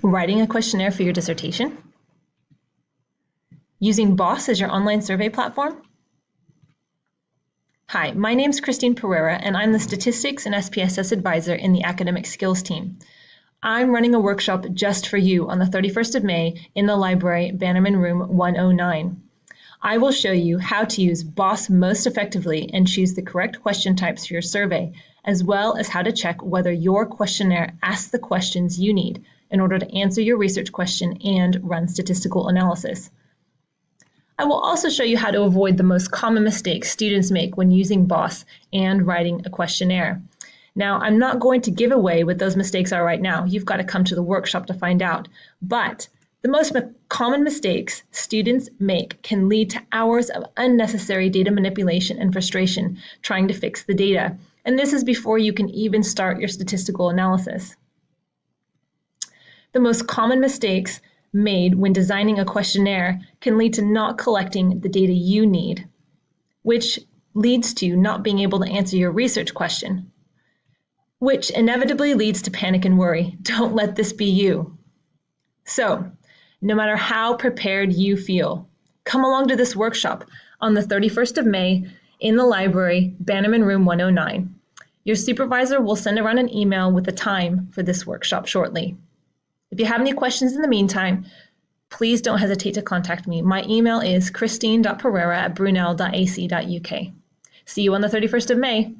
Writing a questionnaire for your dissertation? Using Boss as your online survey platform? Hi, my name is Christine Pereira, and I'm the Statistics and SPSS Advisor in the Academic Skills team. I'm running a workshop just for you on the 31st of May in the library, Bannerman Room 109. I will show you how to use Boss most effectively and choose the correct question types for your survey, as well as how to check whether your questionnaire asks the questions you need in order to answer your research question and run statistical analysis. I will also show you how to avoid the most common mistakes students make when using Boss and writing a questionnaire. Now, I'm not going to give away what those mistakes are right now. You've got to come to the workshop to find out. But the most common mistakes students make can lead to hours of unnecessary data manipulation and frustration trying to fix the data. And this is before you can even start your statistical analysis. The most common mistakes made when designing a questionnaire can lead to not collecting the data you need, which leads to not being able to answer your research question, which inevitably leads to panic and worry. Don't let this be you. So, no matter how prepared you feel, come along to this workshop on the 31st of May in the library, Bannerman Room 109. Your supervisor will send around an email with the time for this workshop shortly. If you have any questions in the meantime, please don't hesitate to contact me. My email is christine.pereira@brunel.ac.uk. See you on the 31st of May.